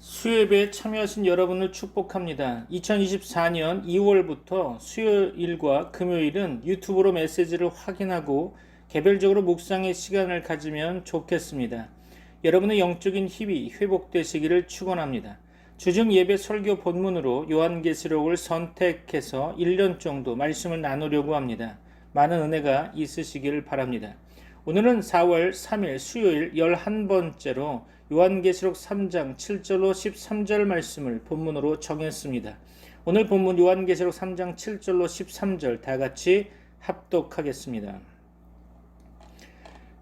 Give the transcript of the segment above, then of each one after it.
수요예배에 참여하신 여러분을 축복합니다. 2024년 2월부터 수요일과 금요일은 유튜브로 메시지를 확인하고 개별적으로 묵상의 시간을 가지면 좋겠습니다. 여러분의 영적인 힘이 회복되시기를 축원합니다. 주중 예배 설교 본문으로 요한계시록을 선택해서 1년 정도 말씀을 나누려고 합니다. 많은 은혜가 있으시기를 바랍니다. 오늘은 4월 3일 수요일 11번째로 요한계시록 3장 7절로 13절 말씀을 본문으로 정했습니다. 오늘 본문 요한계시록 3장 7절로 13절 다 같이 합독하겠습니다.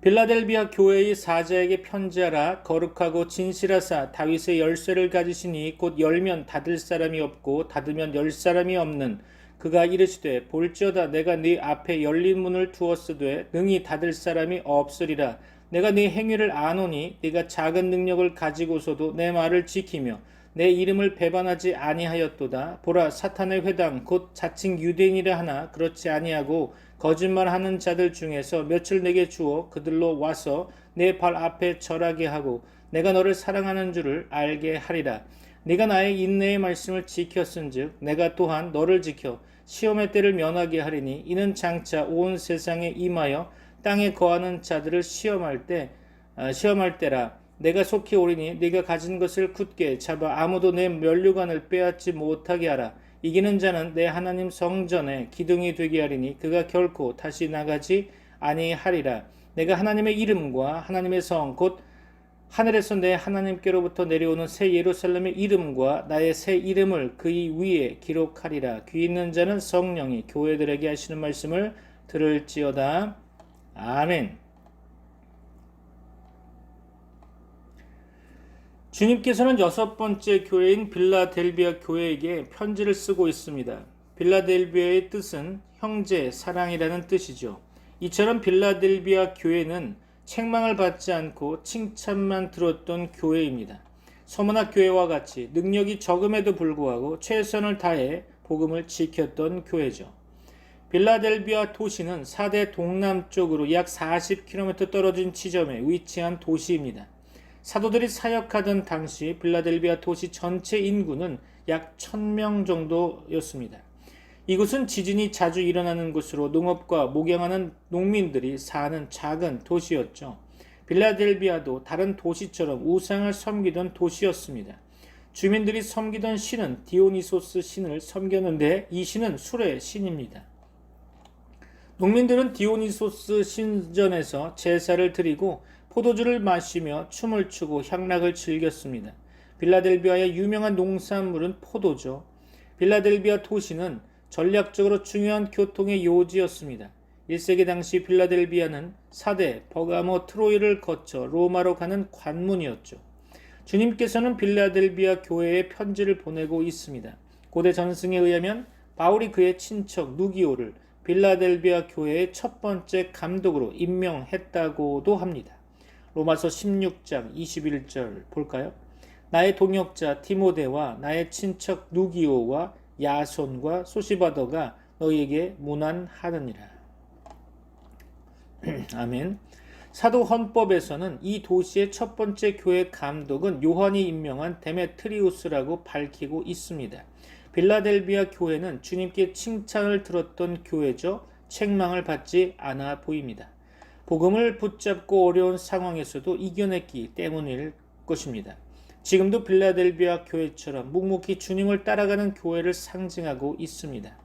빌라델비아 교회의 사자에게 편지하라. 거룩하고 진실하사 다윗의 열쇠를 가지시니 곧 열면 닫을 사람이 없고 닫으면 열 사람이 없는 그가 이르시되 볼지어다 내가 네 앞에 열린 문을 두었으되 능히 닫을 사람이 없으리라. 내가 네 행위를 아노니 네가 작은 능력을 가지고서도 내 말을 지키며 내 이름을 배반하지 아니하였도다. 보라 사탄의 회당 곧 자칭 유대인이라 하나 그렇지 아니하고 거짓말하는 자들 중에서 몇을 내게 주어 그들로 와서 내 발 앞에 절하게 하고 내가 너를 사랑하는 줄을 알게 하리라. 네가 나의 인내의 말씀을 지켰은즉 내가 또한 너를 지켜 시험의 때를 면하게 하리니 이는 장차 온 세상에 임하여 땅에 거하는 자들을 시험할 때라. 내가 속히 오리니 네가 가진 것을 굳게 잡아 아무도 내 면류관을 빼앗지 못하게 하라. 이기는 자는 내 하나님 성전에 기둥이 되게 하리니 그가 결코 다시 나가지 아니하리라. 내가 하나님의 이름과 하나님의 성 곧 하늘에서 내 하나님께로부터 내려오는 새 예루살렘의 이름과 나의 새 이름을 그의 위에 기록하리라. 귀 있는 자는 성령이 교회들에게 하시는 말씀을 들을지어다. 아멘. 주님께서는 6번째 교회인 빌라델비아 교회에게 편지를 쓰고 있습니다. 빌라델비아의 뜻은 형제, 사랑이라는 뜻이죠. 이처럼 빌라델비아 교회는 책망을 받지 않고 칭찬만 들었던 교회입니다. 서문학 교회와 같이 능력이 적음에도 불구하고 최선을 다해 복음을 지켰던 교회죠. 빌라델비아 도시는 사대 동남쪽으로 약 40km 떨어진 지점에 위치한 도시입니다. 사도들이 사역하던 당시 빌라델비아 도시 전체 인구는 약 1000명 정도였습니다. 이곳은 지진이 자주 일어나는 곳으로 농업과 목양하는 농민들이 사는 작은 도시였죠. 빌라델비아도 다른 도시처럼 우상을 섬기던 도시였습니다. 주민들이 섬기던 신은 디오니소스 신을 섬겼는데 이 신은 술의 신입니다. 농민들은 디오니소스 신전에서 제사를 드리고 포도주를 마시며 춤을 추고 향락을 즐겼습니다. 빌라델비아의 유명한 농산물은 포도죠. 빌라델비아 도시는 전략적으로 중요한 교통의 요지였습니다. 1세기 당시 빌라델비아는 사대 버가모 트로이를 거쳐 로마로 가는 관문이었죠. 주님께서는 빌라델비아 교회에 편지를 보내고 있습니다. 고대 전승에 의하면 바울이 그의 친척 누기오를 빌라델비아 교회의 첫 번째 감독으로 임명했다고도 합니다. 로마서 16장 21절 볼까요? 나의 동역자 디모데와 나의 친척 누기오와 야손과 소시바더가 너희에게 문안하느니라. 아멘. 사도 헌법에서는 이 도시의 첫 번째 교회 감독은 요한이 임명한 데메트리우스라고 밝히고 있습니다. 빌라델비아 교회는 주님께 칭찬을 들었던 교회죠. 책망을 받지 않아 보입니다. 복음을 붙잡고 어려운 상황에서도 이겨냈기 때문일 것입니다. 지금도 빌라델비아 교회처럼 묵묵히 주님을 따라가는 교회를 상징하고 있습니다.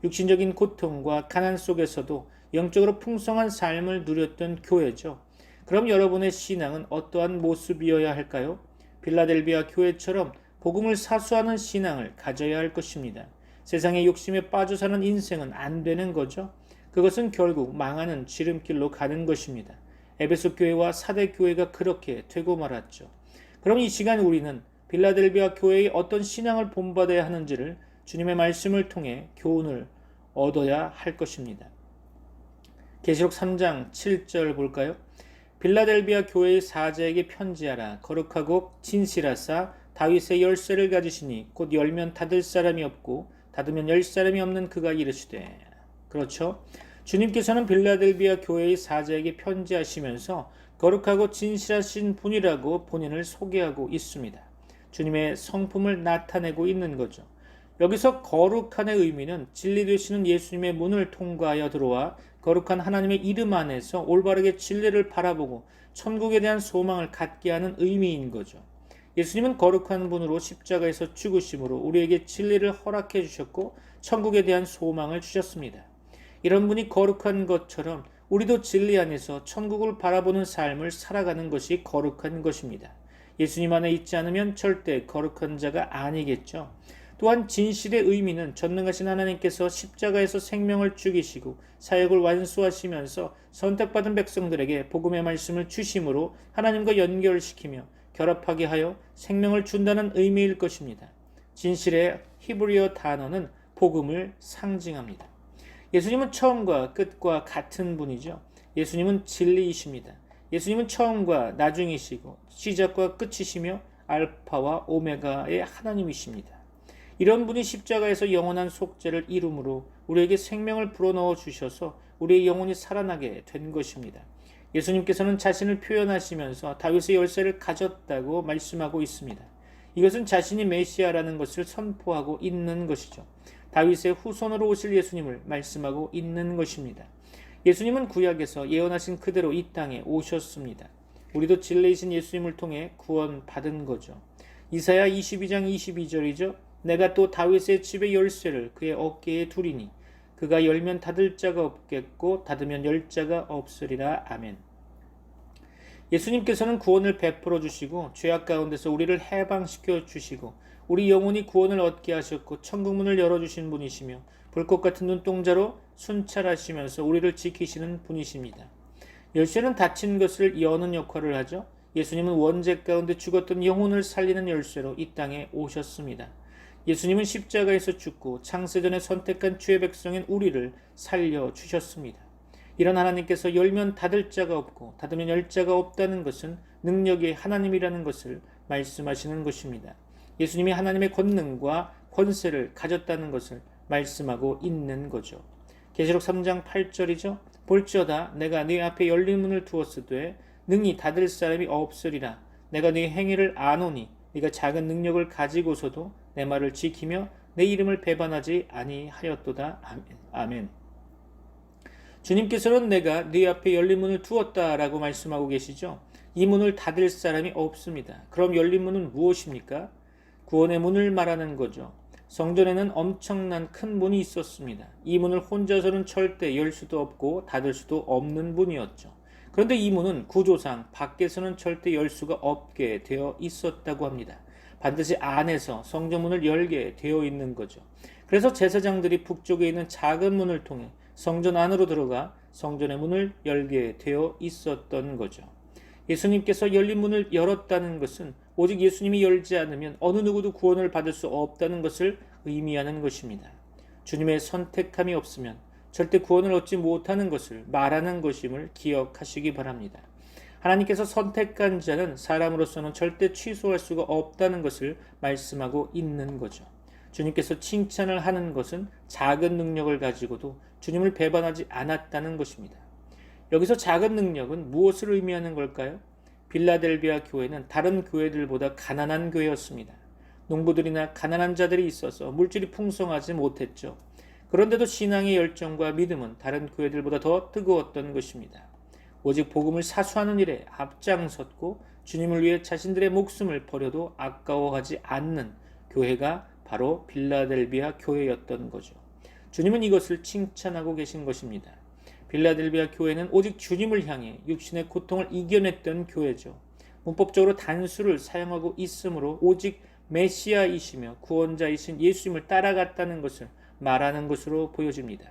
육신적인 고통과 가난 속에서도 영적으로 풍성한 삶을 누렸던 교회죠. 그럼 여러분의 신앙은 어떠한 모습이어야 할까요? 빌라델비아 교회처럼 복음을 사수하는 신앙을 가져야 할 것입니다. 세상의 욕심에 빠져 사는 인생은 안 되는 거죠. 그것은 결국 망하는 지름길로 가는 것입니다. 에베소 교회와 사대 교회가 그렇게 되고 말았죠. 그럼 이 시간 우리는 빌라델비아 교회의 어떤 신앙을 본받아야 하는지를 주님의 말씀을 통해 교훈을 얻어야 할 것입니다. 계시록 3장 7절 볼까요? 빌라델비아 교회의 사자에게 편지하라. 거룩하고 진실하사 다윗의 열쇠를 가지시니 곧 열면 닫을 사람이 없고 닫으면 열 사람이 없는 그가 이르시되. 그렇죠? 주님께서는 빌라델비아 교회의 사자에게 편지하시면서 거룩하고 진실하신 분이라고 본인을 소개하고 있습니다. 주님의 성품을 나타내고 있는 거죠. 여기서 거룩한의 의미는 진리 되시는 예수님의 문을 통과하여 들어와 거룩한 하나님의 이름 안에서 올바르게 진리를 바라보고 천국에 대한 소망을 갖게 하는 의미인 거죠. 예수님은 거룩한 분으로 십자가에서 죽으심으로 우리에게 진리를 허락해 주셨고 천국에 대한 소망을 주셨습니다. 이런 분이 거룩한 것처럼 우리도 진리 안에서 천국을 바라보는 삶을 살아가는 것이 거룩한 것입니다. 예수님 안에 있지 않으면 절대 거룩한 자가 아니겠죠. 또한 진실의 의미는 전능하신 하나님께서 십자가에서 생명을 죽이시고 사역을 완수하시면서 선택받은 백성들에게 복음의 말씀을 주심으로 하나님과 연결시키며 결합하게 하여 생명을 준다는 의미일 것입니다. 진실의 히브리어 단어는 복음을 상징합니다. 예수님은 처음과 끝과 같은 분이죠. 예수님은 진리이십니다. 예수님은 처음과 나중이시고 시작과 끝이시며 알파와 오메가의 하나님이십니다. 이런 분이 십자가에서 영원한 속죄를 이룸으로 우리에게 생명을 불어넣어 주셔서 우리의 영혼이 살아나게 된 것입니다. 예수님께서는 자신을 표현하시면서 다윗의 열쇠를 가졌다고 말씀하고 있습니다. 이것은 자신이 메시아라는 것을 선포하고 있는 것이죠. 다윗의 후손으로 오실 예수님을 말씀하고 있는 것입니다. 예수님은 구약에서 예언하신 그대로 이 땅에 오셨습니다. 우리도 진리이신 예수님을 통해 구원받은 거죠. 이사야 22장 22절이죠. 내가 또 다윗의 집의 열쇠를 그의 어깨에 두리니 그가 열면 닫을 자가 없겠고 닫으면 열 자가 없으리라. 아멘. 예수님께서는 구원을 베풀어 주시고 죄악 가운데서 우리를 해방시켜 주시고 우리 영혼이 구원을 얻게 하셨고 천국문을 열어주신 분이시며 불꽃 같은 눈동자로 순찰하시면서 우리를 지키시는 분이십니다. 열쇠는 닫힌 것을 여는 역할을 하죠. 예수님은 원죄 가운데 죽었던 영혼을 살리는 열쇠로 이 땅에 오셨습니다. 예수님은 십자가에서 죽고 창세전에 선택한 주의 백성인 우리를 살려주셨습니다. 이런 하나님께서 열면 닫을 자가 없고 닫으면 열 자가 없다는 것은 능력의 하나님이라는 것을 말씀하시는 것입니다. 예수님이 하나님의 권능과 권세를 가졌다는 것을 말씀하고 있는 거죠. 계시록 3장 8절이죠. 볼지어다 내가 네 앞에 열린 문을 두었으되 능히 닫을 사람이 없으리라. 내가 네 행위를 아노니 네가 작은 능력을 가지고서도 내 말을 지키며 내 이름을 배반하지 아니하였도다. 아멘. 주님께서는 내가 네 앞에 열린 문을 두었다라고 말씀하고 계시죠. 이 문을 닫을 사람이 없습니다. 그럼 열린 문은 무엇입니까? 구원의 문을 말하는 거죠. 성전에는 엄청난 큰 문이 있었습니다. 이 문을 혼자서는 절대 열 수도 없고 닫을 수도 없는 문이었죠. 그런데 이 문은 구조상 밖에서는 절대 열 수가 없게 되어 있었다고 합니다. 반드시 안에서 성전문을 열게 되어 있는 거죠. 그래서 제사장들이 북쪽에 있는 작은 문을 통해 성전 안으로 들어가 성전의 문을 열게 되어 있었던 거죠. 예수님께서 열린 문을 열었다는 것은 오직 예수님이 열지 않으면 어느 누구도 구원을 받을 수 없다는 것을 의미하는 것입니다. 주님의 선택함이 없으면 절대 구원을 얻지 못하는 것을 말하는 것임을 기억하시기 바랍니다. 하나님께서 선택한 자는 사람으로서는 절대 취소할 수가 없다는 것을 말씀하고 있는 거죠. 주님께서 칭찬을 하는 것은 작은 능력을 가지고도 주님을 배반하지 않았다는 것입니다. 여기서 작은 능력은 무엇을 의미하는 걸까요? 빌라델비아 교회는 다른 교회들보다 가난한 교회였습니다. 농부들이나 가난한 자들이 있어서 물질이 풍성하지 못했죠. 그런데도 신앙의 열정과 믿음은 다른 교회들보다 더 뜨거웠던 것입니다. 오직 복음을 사수하는 일에 앞장섰고 주님을 위해 자신들의 목숨을 버려도 아까워하지 않는 교회가 바로 빌라델비아 교회였던 거죠. 주님은 이것을 칭찬하고 계신 것입니다. 빌라델비아 교회는 오직 주님을 향해 육신의 고통을 이겨냈던 교회죠. 문법적으로 단수를 사용하고 있으므로 오직 메시아이시며 구원자이신 예수님을 따라갔다는 것을 말하는 것으로 보여집니다.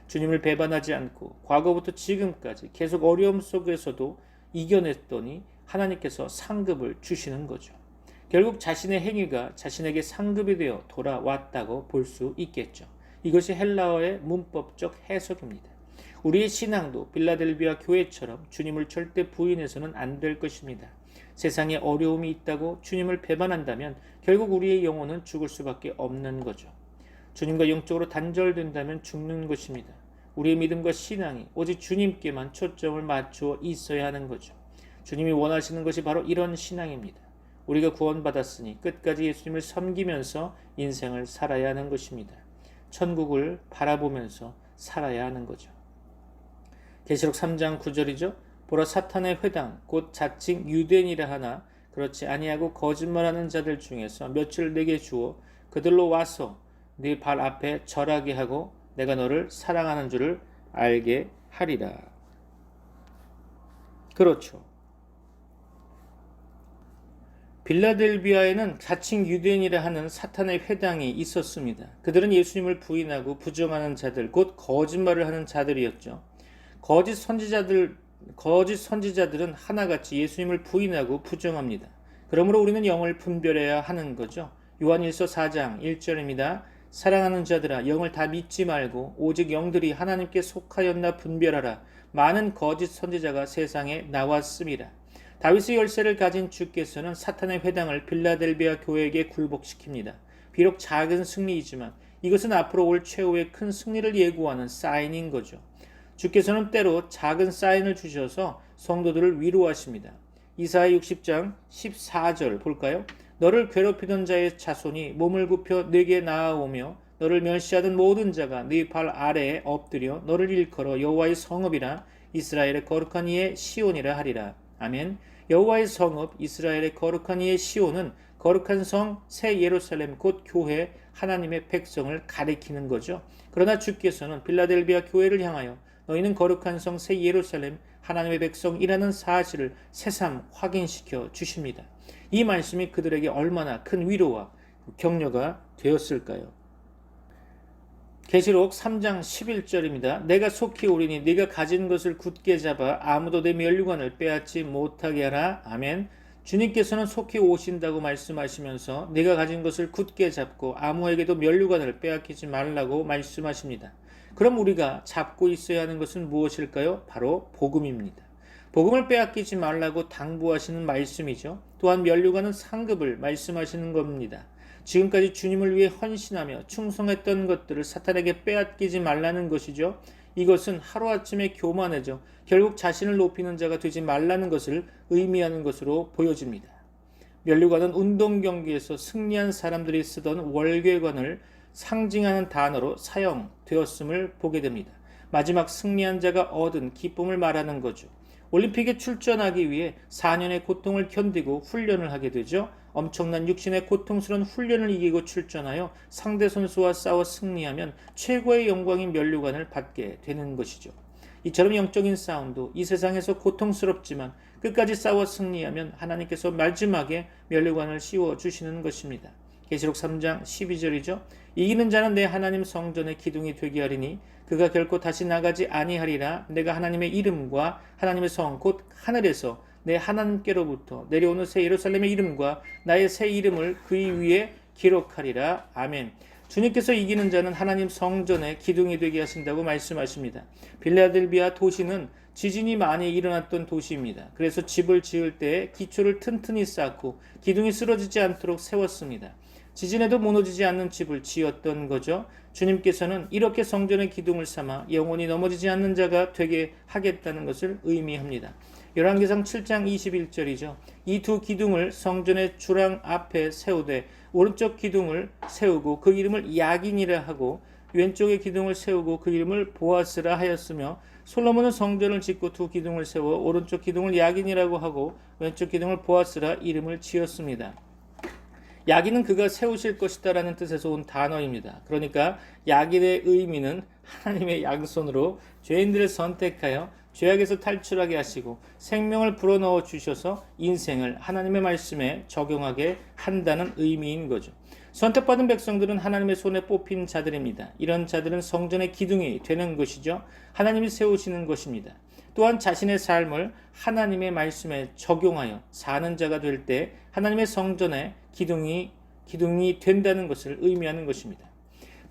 주님을 배반하지 않고 과거부터 지금까지 계속 어려움 속에서도 이겨냈더니 하나님께서 상급을 주시는 거죠. 결국 자신의 행위가 자신에게 상급이 되어 돌아왔다고 볼 수 있겠죠. 이것이 헬라어의 문법적 해석입니다. 우리의 신앙도 빌라델비아 교회처럼 주님을 절대 부인해서는 안 될 것입니다. 세상에 어려움이 있다고 주님을 배반한다면 결국 우리의 영혼은 죽을 수밖에 없는 거죠. 주님과 영적으로 단절된다면 죽는 것입니다. 우리의 믿음과 신앙이 오직 주님께만 초점을 맞추어 있어야 하는 거죠. 주님이 원하시는 것이 바로 이런 신앙입니다. 우리가 구원받았으니 끝까지 예수님을 섬기면서 인생을 살아야 하는 것입니다. 천국을 바라보면서 살아야 하는 거죠. 계시록 3장 9절이죠. 보라 사탄의 회당 곧 자칭 유대인이라 하나 그렇지 아니하고 거짓말하는 자들 중에서 몇을 내게 주어 그들로 와서 네 발 앞에 절하게 하고 내가 너를 사랑하는 줄을 알게 하리라. 그렇죠. 빌라델비아에는 자칭 유대인이라 하는 사탄의 회당이 있었습니다. 그들은 예수님을 부인하고 부정하는 자들, 곧 거짓말을 하는 자들이었죠. 거짓 선지자들은 하나같이 예수님을 부인하고 부정합니다. 그러므로 우리는 영을 분별해야 하는 거죠. 요한일서 4장 1절입니다. 사랑하는 자들아 영을 다 믿지 말고 오직 영들이 하나님께 속하였나 분별하라. 많은 거짓 선지자가 세상에 나왔습니다. 다윗의 열쇠를 가진 주께서는 사탄의 회당을 빌라델비아 교회에게 굴복시킵니다. 비록 작은 승리이지만 이것은 앞으로 올 최후의 큰 승리를 예고하는 사인인 거죠. 주께서는 때로 작은 사인을 주셔서 성도들을 위로하십니다. 이사야 60장 14절 볼까요? 너를 괴롭히던 자의 자손이 몸을 굽혀 네게 나아오며 너를 멸시하던 모든 자가 네 발 아래에 엎드려 너를 일컬어 여호와의 성읍이라 이스라엘의 거룩한 이의 시온이라 하리라. 아멘. 여호와의 성읍 이스라엘의 거룩한 이의 시온은 거룩한 성 새 예루살렘 곧 교회 하나님의 백성을 가리키는 거죠. 그러나 주께서는 빌라델비아 교회를 향하여 너희는 거룩한 성 새 예루살렘 하나님의 백성이라는 사실을 새삼 확인시켜 주십니다. 이 말씀이 그들에게 얼마나 큰 위로와 격려가 되었을까요? 계시록 3장 11절입니다. 내가 속히 오리니 네가 가진 것을 굳게 잡아 아무도 내 면류관을 빼앗지 못하게 하라. 아멘. 주님께서는 속히 오신다고 말씀하시면서 네가 가진 것을 굳게 잡고 아무에게도 면류관을 빼앗기지 말라고 말씀하십니다. 그럼 우리가 잡고 있어야 하는 것은 무엇일까요? 바로 복음입니다. 복음을 빼앗기지 말라고 당부하시는 말씀이죠. 또한 면류관은 상급을 말씀하시는 겁니다. 지금까지 주님을 위해 헌신하며 충성했던 것들을 사탄에게 빼앗기지 말라는 것이죠. 이것은 하루아침에 교만해져 결국 자신을 높이는 자가 되지 말라는 것을 의미하는 것으로 보여집니다. 면류관은 운동 경기에서 승리한 사람들이 쓰던 월궤관을 상징하는 단어로 사용되었음을 보게 됩니다. 마지막 승리한 자가 얻은 기쁨을 말하는 거죠. 올림픽에 출전하기 위해 4년의 고통을 견디고 훈련을 하게 되죠. 엄청난 육신의 고통스러운 훈련을 이기고 출전하여 상대 선수와 싸워 승리하면 최고의 영광인 면류관을 받게 되는 것이죠. 이처럼 영적인 싸움도 이 세상에서 고통스럽지만 끝까지 싸워 승리하면 하나님께서 마지막에 면류관을 씌워주시는 것입니다. 계시록 3장 12절이죠. 이기는 자는 내 하나님 성전의 기둥이 되게 하리니 그가 결코 다시 나가지 아니하리라. 내가 하나님의 이름과 하나님의 성 곧 하늘에서 내 하나님께로부터 내려오는 새 예루살렘의 이름과 나의 새 이름을 그의 위에 기록하리라. 아멘. 주님께서 이기는 자는 하나님 성전의 기둥이 되게 하신다고 말씀하십니다. 빌라델비아 도시는 지진이 많이 일어났던 도시입니다. 그래서 집을 지을 때 기초를 튼튼히 쌓고 기둥이 쓰러지지 않도록 세웠습니다. 지진에도 무너지지 않는 집을 지었던 거죠. 주님께서는 이렇게 성전의 기둥을 삼아 영원히 넘어지지 않는 자가 되게 하겠다는 것을 의미합니다. 열왕기상 7장 21절이죠. 이 두 기둥을 성전의 주랑 앞에 세우되 오른쪽 기둥을 세우고 그 이름을 야긴이라 하고 왼쪽의 기둥을 세우고 그 이름을 보아스라 하였으며 솔로몬은 성전을 짓고 두 기둥을 세워 오른쪽 기둥을 야긴이라고 하고 왼쪽 기둥을 보아스라 이름을 지었습니다. 야긴은 그가 세우실 것이다 라는 뜻에서 온 단어입니다. 그러니까 야긴의 의미는 하나님의 양손으로 죄인들을 선택하여 죄악에서 탈출하게 하시고 생명을 불어넣어 주셔서 인생을 하나님의 말씀에 적용하게 한다는 의미인 거죠. 선택받은 백성들은 하나님의 손에 뽑힌 자들입니다. 이런 자들은 성전의 기둥이 되는 것이죠. 하나님이 세우시는 것입니다. 또한 자신의 삶을 하나님의 말씀에 적용하여 사는 자가 될 때 하나님의 성전의 기둥이 된다는 것을 의미하는 것입니다.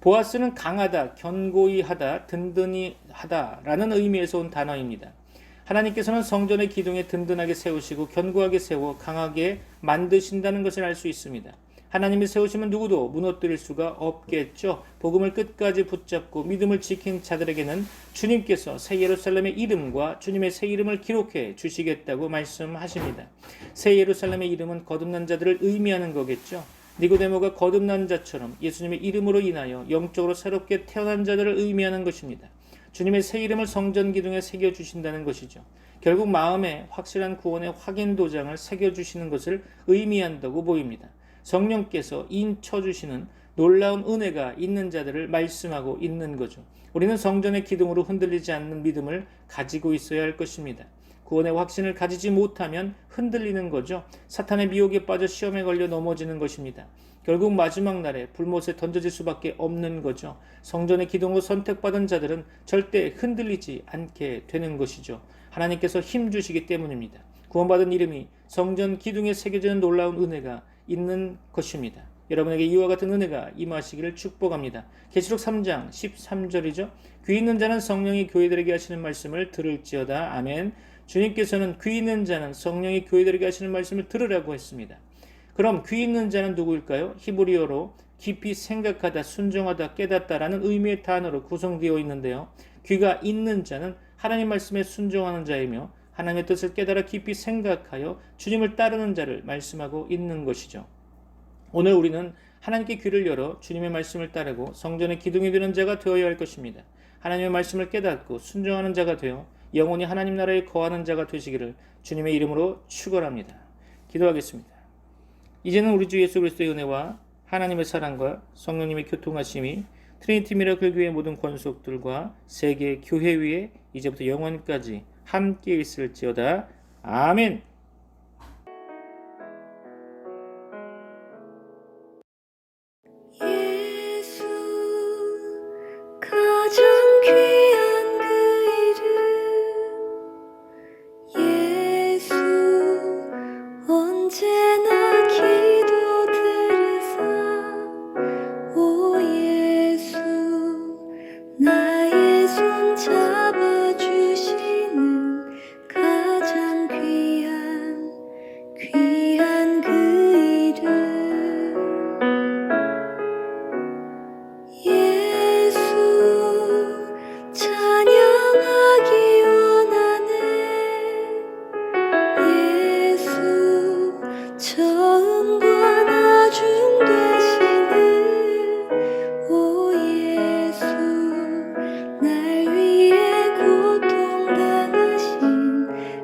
보아스는 강하다, 견고히 하다, 든든히 하다라는 의미에서 온 단어입니다. 하나님께서는 성전의 기둥에 든든하게 세우시고 견고하게 세워 강하게 만드신다는 것을 알 수 있습니다. 하나님이 세우시면 누구도 무너뜨릴 수가 없겠죠. 복음을 끝까지 붙잡고 믿음을 지킨 자들에게는 주님께서 새 예루살렘의 이름과 주님의 새 이름을 기록해 주시겠다고 말씀하십니다. 새 예루살렘의 이름은 거듭난 자들을 의미하는 거겠죠. 니고데모가 거듭난 자처럼 예수님의 이름으로 인하여 영적으로 새롭게 태어난 자들을 의미하는 것입니다. 주님의 새 이름을 성전 기둥에 새겨주신다는 것이죠. 결국 마음에 확실한 구원의 확인 도장을 새겨주시는 것을 의미한다고 보입니다. 성령께서 인쳐주시는 놀라운 은혜가 있는 자들을 말씀하고 있는 거죠. 우리는 성전의 기둥으로 흔들리지 않는 믿음을 가지고 있어야 할 것입니다. 구원의 확신을 가지지 못하면 흔들리는 거죠. 사탄의 미혹에 빠져 시험에 걸려 넘어지는 것입니다. 결국 마지막 날에 불못에 던져질 수밖에 없는 거죠. 성전의 기둥으로 선택받은 자들은 절대 흔들리지 않게 되는 것이죠. 하나님께서 힘 주시기 때문입니다. 구원받은 이름이 성전 기둥에 새겨지는 놀라운 은혜가 있는 것입니다. 여러분에게 이와 같은 은혜가 임하시기를 축복합니다. 계시록 3장 13절이죠. 귀 있는 자는 성령이 교회들에게 하시는 말씀을 들을지어다. 아멘. 주님께서는 귀 있는 자는 성령이 교회들에게 하시는 말씀을 들으라고 했습니다. 그럼 귀 있는 자는 누구일까요? 히브리어로 깊이 생각하다, 순종하다, 깨닫다라는 의미의 단어로 구성되어 있는데요. 귀가 있는 자는 하나님 말씀에 순종하는 자이며 하나님의 뜻을 깨달아 깊이 생각하여 주님을 따르는 자를 말씀하고 있는 것이죠. 오늘 우리는 하나님께 귀를 열어 주님의 말씀을 따르고 성전의 기둥이 되는 자가 되어야 할 것입니다. 하나님의 말씀을 깨닫고 순종하는 자가 되어 영원히 하나님 나라에 거하는 자가 되시기를 주님의 이름으로 축원합니다. 기도하겠습니다. 이제는 우리 주 예수 그리스도의 은혜와 하나님의 사랑과 성령님의 교통하심이 트리니티 미라클 교회의 모든 권속들과 세계 교회 위에 이제부터 영원까지 함께 있을지어다. 아멘. 예수 가장 귀한 그 이름 예수 언제나 기도 들으사 오 예수 나의 손 잡아주시는 가장 귀한 그 이름 예수 찬양하기 원하네 예수 처음과 나중 되시는 오 예수 날 위해 고통당하신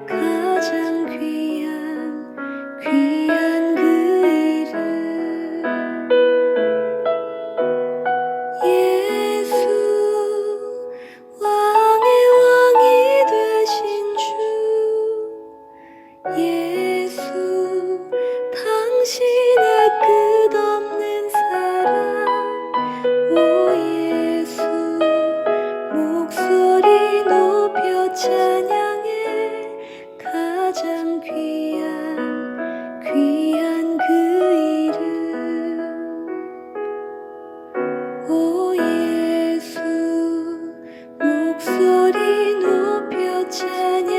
가장 귀한 그 이름 예수 왕의 왕이 되신 주 예수 당신의 끝없는 사랑 오 예수 목소리 높여 찬양해 가장 귀한 그 이름 오 예수 목소리 높여 찬양